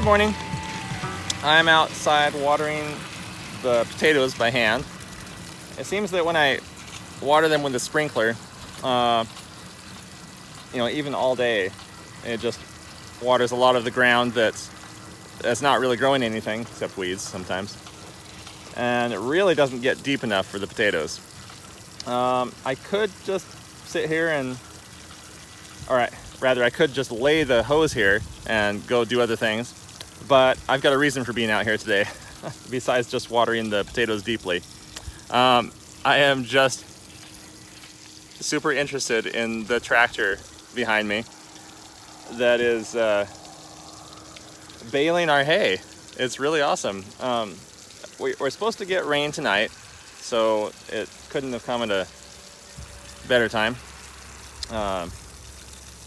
Good morning. I'm outside watering the potatoes by hand. It seems that when I water them with a sprinkler, even all day, it just waters a lot of the ground that's not really growing anything except weeds sometimes, and it really doesn't get deep enough for the potatoes. I could just sit here I could just lay the hose here and go do other things, but I've got a reason for being out here today besides just watering the potatoes deeply. I am just super interested in the tractor behind me that is baling our hay. It's really awesome. We're supposed to get rain tonight, so it couldn't have come at a better time.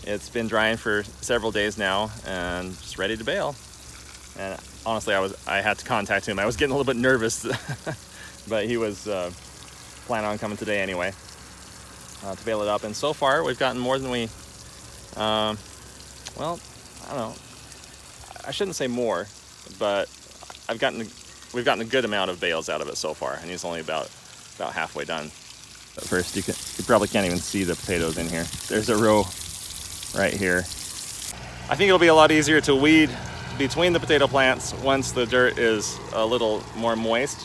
It's been drying for several days now and just ready to bale. And honestly, I had to contact him. I was getting a little bit nervous, but he was planning on coming today anyway to bale it up. And so far, we've gotten more than we, I don't know. I shouldn't say more, but we've gotten a good amount of bales out of it so far, and he's only about halfway done. But first, you probably can't even see the potatoes in here. There's a row right here. I think it'll be a lot easier to weed between the potato plants once the dirt is a little more moist.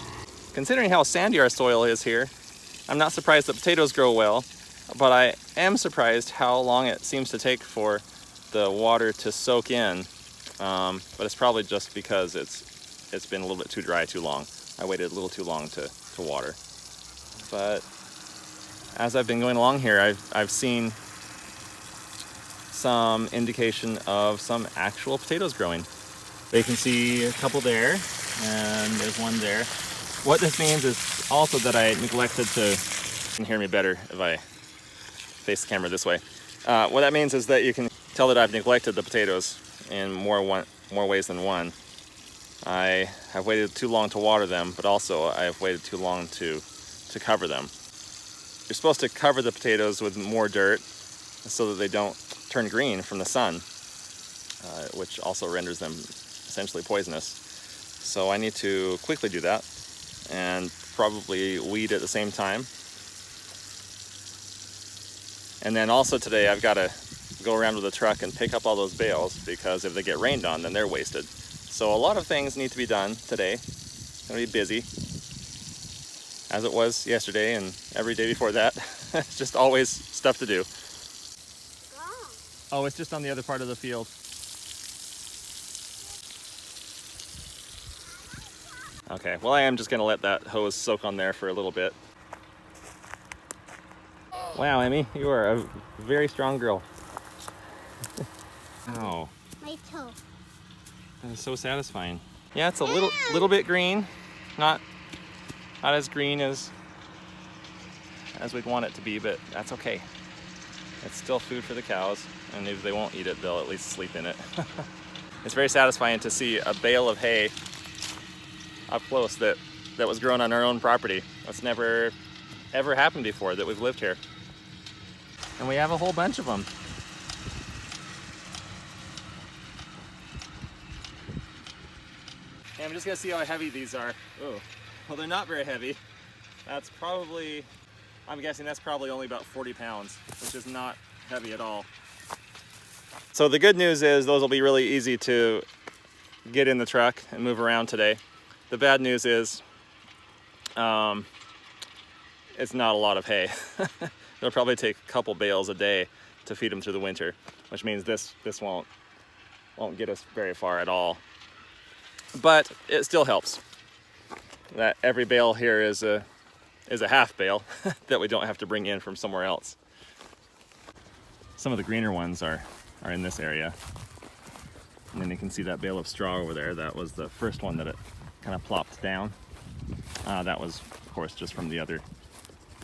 Considering how sandy our soil is here, I'm not surprised that potatoes grow well, but I am surprised how long it seems to take for the water to soak in. But it's probably just because it's been a little bit too dry too long. I waited a little too long to water. But as I've been going along here, I've seen some indication of some actual potatoes growing. You can see a couple there, and there's one there. What this means is also that I neglected to, you can hear me better if I face the camera this way. What that means is that you can tell that I've neglected the potatoes in more ways than one. I have waited too long to water them, but also I have waited too long to cover them. You're supposed to cover the potatoes with more dirt so that they don't turn green from the sun, which also renders them essentially poisonous. So I need to quickly do that and probably weed at the same time. And then also today I've got to go around with a truck and pick up all those bales, because if they get rained on, then they're wasted. So a lot of things need to be done today. It's going to be busy, as it was yesterday and every day before that. It's just always stuff to do. Oh, it's just on the other part of the field. Okay, well, I am just going to let that hose soak on there for a little bit. Wow, Emmy, you are a very strong girl. Ow. My toe. That is so satisfying. Yeah, it's a little bit green. Not as green as we'd want it to be, but that's okay. It's still food for the cows, and if they won't eat it, they'll at least sleep in it. It's very satisfying to see a bale of hay up close that was grown on our own property. That's never ever happened before that we've lived here. And we have a whole bunch of them. And I'm just gonna see how heavy these are. Oh, well, they're not very heavy. That's probably, I'm guessing that's probably only about 40 pounds, which is not heavy at all. So the good news is those will be really easy to get in the truck and move around today. The bad news is it's not a lot of hay. It'll probably take a couple bales a day to feed them through the winter, which means this won't get us very far at all. But it still helps that every bale here is a half bale that we don't have to bring in from somewhere else. Some of the greener ones are in this area. And then you can see that bale of straw over there. That was the first one that it kind of plopped down. That was, of course, just from the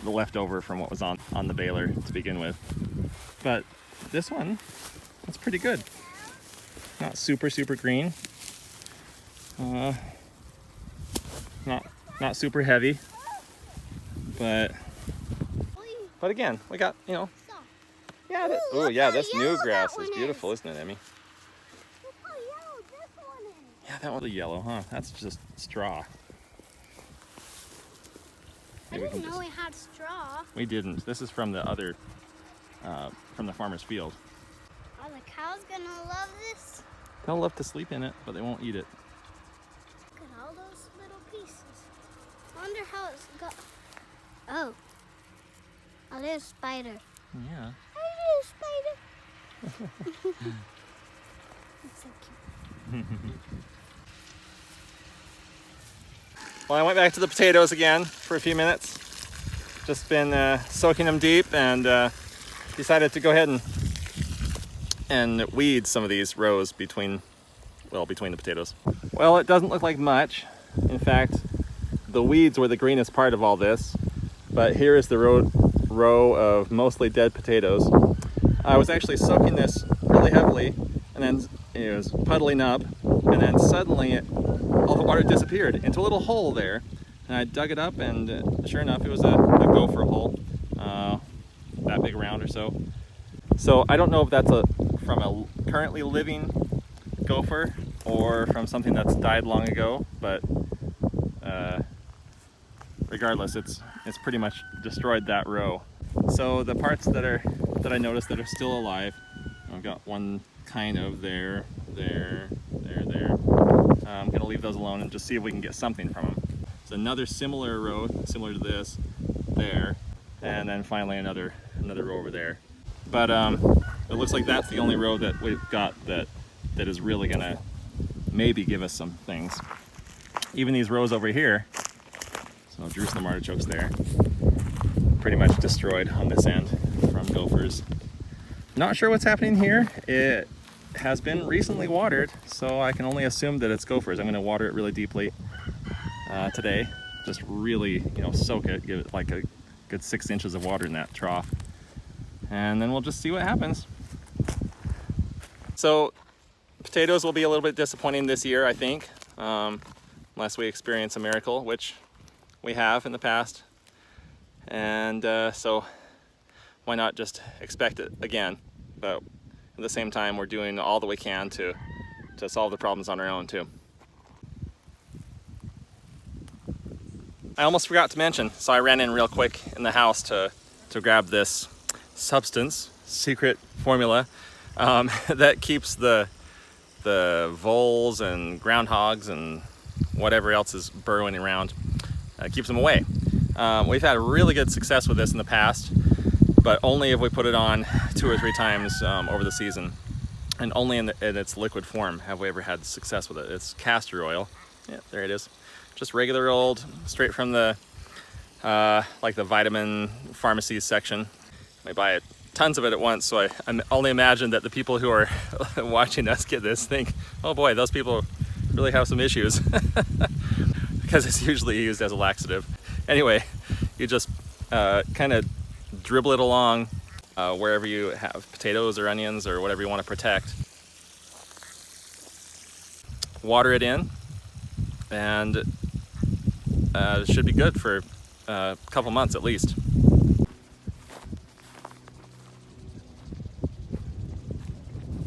leftover from what was on the baler to begin with. But this one, it's pretty good. Not super green. Not super heavy. But again, we got, yeah, oh yeah, this new grass is beautiful, isn't it, Emmy? Look how yellow this one is. Yeah, that one's a yellow, huh? That's just straw. I didn't know we had straw. We didn't. This is from the other, from the farmer's field. Are the cows gonna love this? They'll love to sleep in it, but they won't eat it. Look at all those little pieces. I wonder how it's got. Oh. Oh, there's a spider. Yeah. Hey, there's a spider. It's so cute. Well, I went back to the potatoes again for a few minutes. Just been soaking them deep, and decided to go ahead and weed some of these rows between the potatoes. Well, it doesn't look like much. In fact, the weeds were the greenest part of all this, but here is the row of mostly dead potatoes. I was actually soaking this really heavily, and then it was puddling up, and then suddenly all the water disappeared into a little hole there, and I dug it up, and sure enough, it was a gopher hole, that big around or so. So I don't know if that's from a currently living gopher or from something that's died long ago, but regardless, it's pretty much destroyed that row. So the parts that I noticed that are still alive, I've got one kind of there. I'm gonna leave those alone and just see if we can get something from them. There's another similar row, similar to this, there, and then finally another row over there. But it looks like that's the only row that we've got that is really gonna maybe give us some things. Even these rows over here, so Jerusalem artichokes there, pretty much destroyed on this end from gophers. Not sure what's happening here. It has been recently watered, so I can only assume that it's gophers. I'm gonna water it really deeply today. Just really, soak it, give it like a good 6 inches of water in that trough. And then we'll just see what happens. So potatoes will be a little bit disappointing this year, I think, unless we experience a miracle, which we have in the past. And so why not just expect it again? But at the same time, we're doing all that we can to solve the problems on our own too. I almost forgot to mention, so I ran in real quick in the house to grab this substance, secret formula, that keeps the voles and groundhogs and whatever else is burrowing around, keeps them away. We've had really good success with this in the past, but only if we put it on 2 or 3 times over the season. And only in its liquid form have we ever had success with it. It's castor oil. Yeah, there it is. Just regular old, straight from the, like the vitamin pharmacy section. We buy tons of it at once, so I only imagine that the people who are watching us get this think, oh boy, those people really have some issues. Because it's usually used as a laxative. Anyway, you just kind of dribble it along wherever you have potatoes or onions or whatever you want to protect. Water it in, and it should be good for a couple months at least.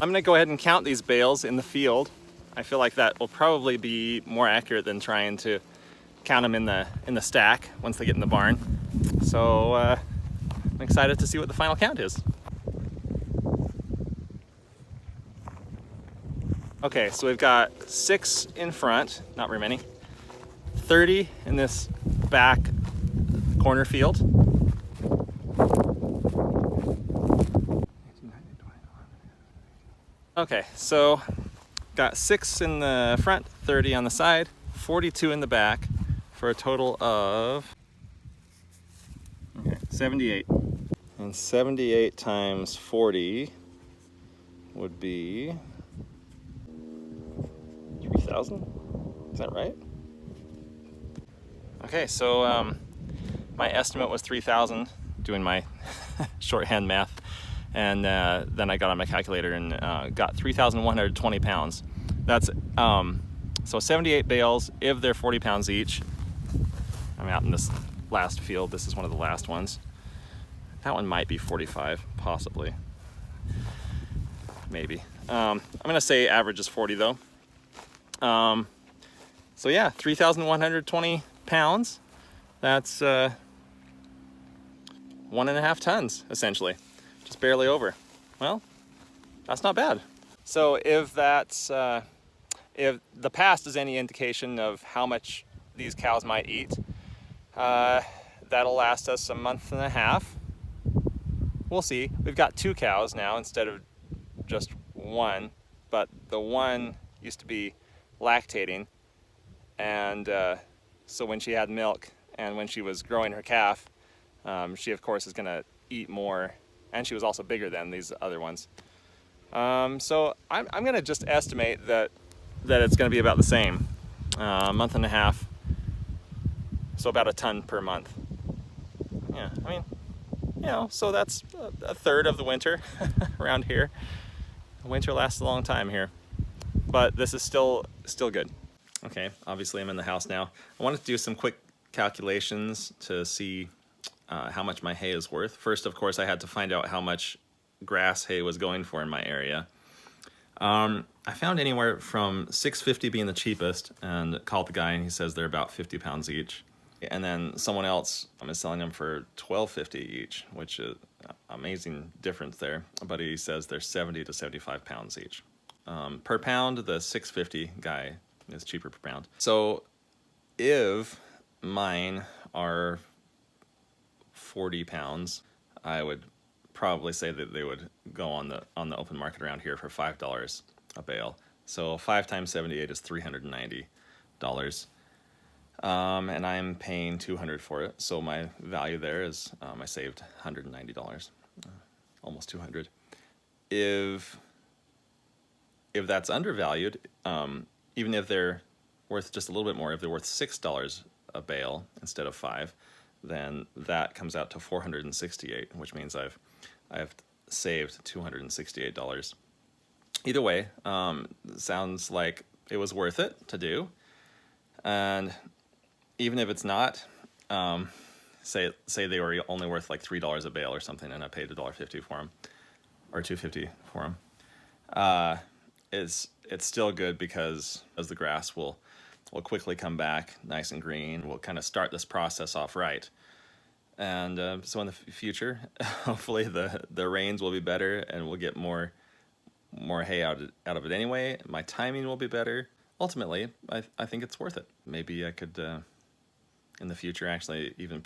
I'm going to go ahead and count these bales in the field. I feel like that will probably be more accurate than trying to count them in the stack once they get in the barn. So I'm excited to see what the final count is. Okay, so we've got 6 in front, not very many, 30 in this back corner field. Okay, so got 6 in the front, 30 on the side, 42 in the back, for a total of 78. And 78 times 40 would be 3,000. Is that right? Okay, so my estimate was 3,000, doing my shorthand math. And then I got on my calculator and got 3,120 pounds. That's so 78 bales, if they're 40 pounds each. I'm out in this last field. This is one of the last ones. That one might be 45, possibly. Maybe. I'm gonna say average is 40 though. So yeah, 3,120 pounds. That's 1.5 tons, essentially. Just barely over. Well, that's not bad. So if that's, if the past is any indication of how much these cows might eat, that'll last us a month and a half. We'll see. We've got 2 cows now instead of just 1, but the one used to be lactating, and so when she had milk and when she was growing her calf, she of course is going to eat more, and she was also bigger than these other ones. So I'm going to just estimate that it's going to be about the same, month and a half, so about a ton per month. Yeah, I mean, you know, so that's a third of the winter around here. Winter lasts a long time here, but this is still good. Okay, obviously I'm in the house now. I wanted to do some quick calculations to see how much my hay is worth. First, of course, I had to find out how much grass hay was going for in my area. I found anywhere from $6.50 being the cheapest, and called the guy and he says they're about 50 pounds each. And then someone else is selling them for $12.50 each, which is an amazing difference there. But he says they're 70 to 75 pounds each. Per pound, the $6.50 guy is cheaper per pound. So if mine are 40 pounds, I would probably say that they would go on the open market around here for $5 a bale. So 5 times 78 is $390. And I'm paying $200 for it, so my value there is I saved $190, almost $200. If that's undervalued, even if they're worth just a little bit more, if they're worth $6 a bale instead of 5, then that comes out to $468, which means I've saved $268. Either way, sounds like it was worth it to do, and even if it's not, say they were only worth like $3 a bale or something, and I paid $1.50 for them, or $2.50 for them, it's still good because as the grass will quickly come back nice and green. We'll kind of start this process off right, and so in the future, hopefully the rains will be better and we'll get more hay out of it anyway. My timing will be better. Ultimately, I think it's worth it. Maybe I could in the future actually even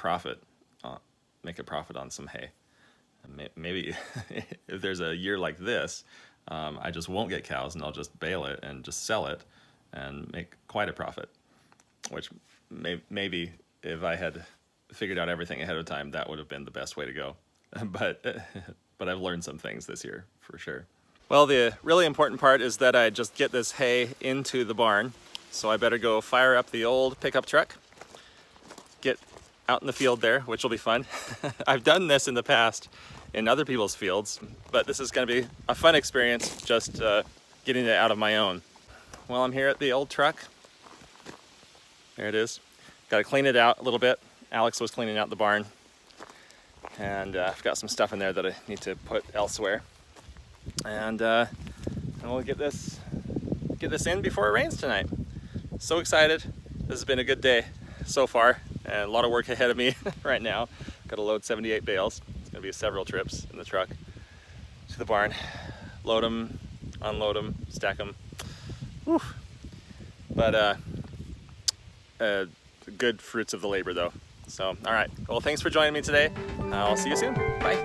make a profit on some hay. Maybe if there's a year like this, I just won't get cows and I'll just bale it and just sell it and make quite a profit, which maybe if I had figured out everything ahead of time, that would have been the best way to go. But I've learned some things this year for sure. Well, the really important part is that I just get this hay into the barn, so I better go fire up the old pickup truck, get out in the field there, which will be fun. I've done this in the past in other people's fields, but this is going to be a fun experience, just getting it out of my own. Well, I'm here at the old truck. There it is. Got to clean it out a little bit. Alex was cleaning out the barn, and I've got some stuff in there that I need to put elsewhere. And we'll get this in before it rains tonight. So excited. This has been a good day so far, and a lot of work ahead of me right now. Got to load 78 bales. It's going to be several trips in the truck to the barn. Load them, unload them, stack them. Whew. But good fruits of the labor though. So, all right. Well, thanks for joining me today. I'll see you soon. Bye.